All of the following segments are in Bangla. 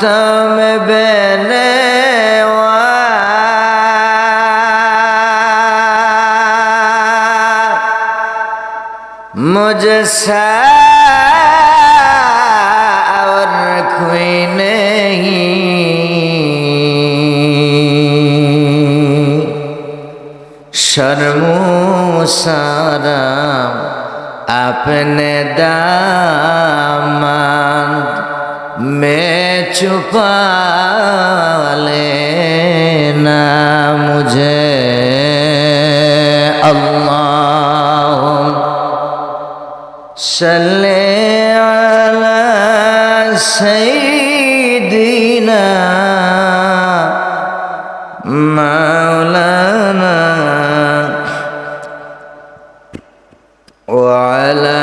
मातम बने मुझसे और कोई नहीं। शर्मो शरम अपने दामन में छुपा लेना मुझे। सल्ले अला सय्यिदिना मौलाना व अला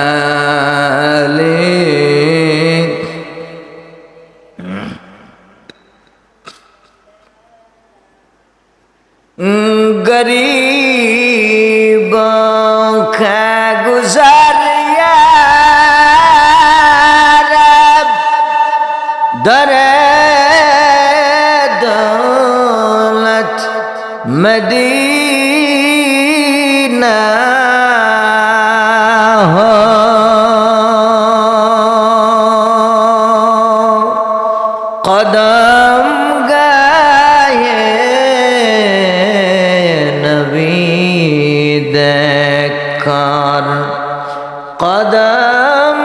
गरीबों का गुजारिया दरे दौलत मदीना हो। कदम गाए नबी देखकर, कदम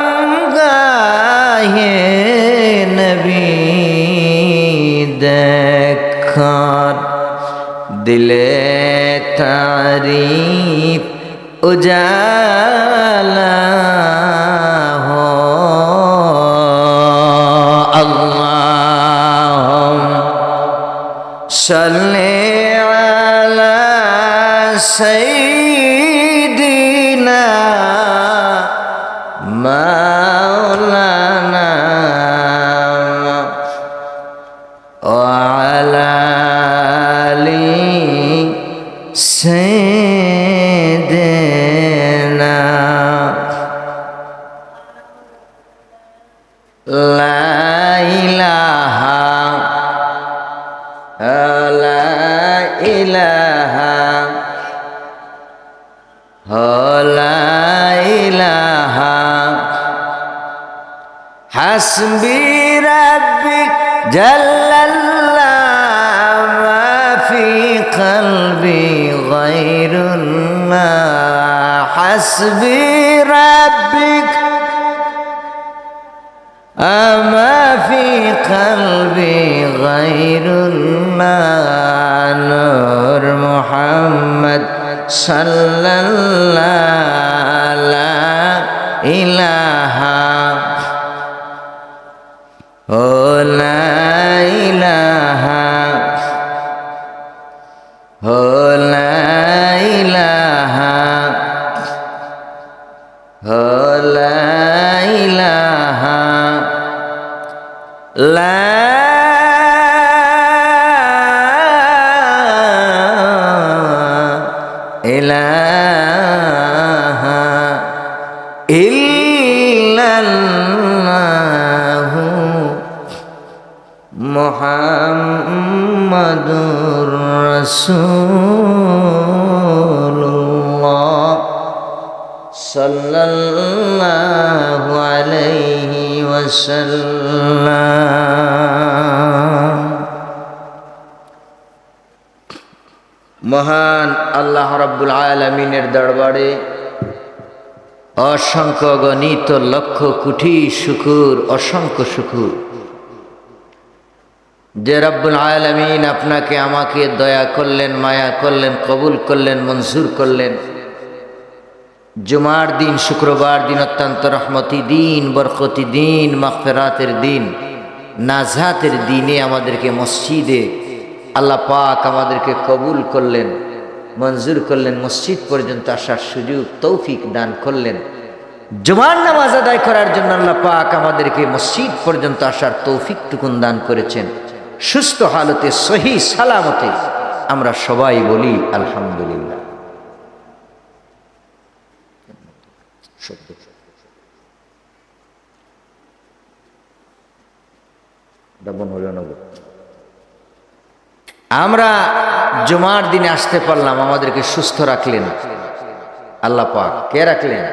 गाए नबी देखकर, दिले तारीफ उजाला हो। अल्लाहुम्मा सल्ली अला सय्यिदिना मौलाना व अला आलि सय्यिदिना। ला इलाहा ला इलाहा ला इलाहा हस्बी रब्बी जल्लल्लाह मा फी क़ल्बी गैरुल्लाह। हस्बी रब्बी मा फी क़ल्बी गैरुल्लाह। नूर मुहम्मद सल्लल्लाहु ला इलाहा ओ ला इलाहा ओ ला इलाहा ओ ला इलाहा ला इलाहा इल्लल्लाहु मुहम्मदुर रसूलुल्लाह सल्लल्लाहु अलैहि वसल्लम। মহান আল্লাহ রাব্বুল আলামিনের দরবারে অসংখ্য গণিত লক্ষ কোটি শুকর, অসংখ্য শুকর যে রব্বুল আলামিন আপনাকে আমাকে দয়া করলেন, মায়া করলেন, কবুল করলেন, মঞ্জুর করলেন। জুমার দিন, শুক্রবার দিন অত্যন্ত রহমতি দিন, বরকতি দিন, মাগফিরাতের দিন, নাজাতের দিনে আমাদেরকে মসজিদে আল্লাহ পাক আমাদেরকে কবুল করলেন, মঞ্জুর করলেন, মসজিদ পর্যন্ত আসার সুযোগ তৌফিক দান করলেন। জুমার নামাজ আদায় করার জন্য আল্লাহ পাক আমাদেরকে মসজিদ পর্যন্ত আসার তৌফিকটুকুন দান করেছেন। সুস্থ হালতে সহি সালামতে আমরা সবাই বলি আলহামদুলিল্লাহ। আমরা জুমার দিনে আসতে পারলাম, আমাদেরকে সুস্থ রাখলেন আল্লাহ পাক। কে রাখলেন?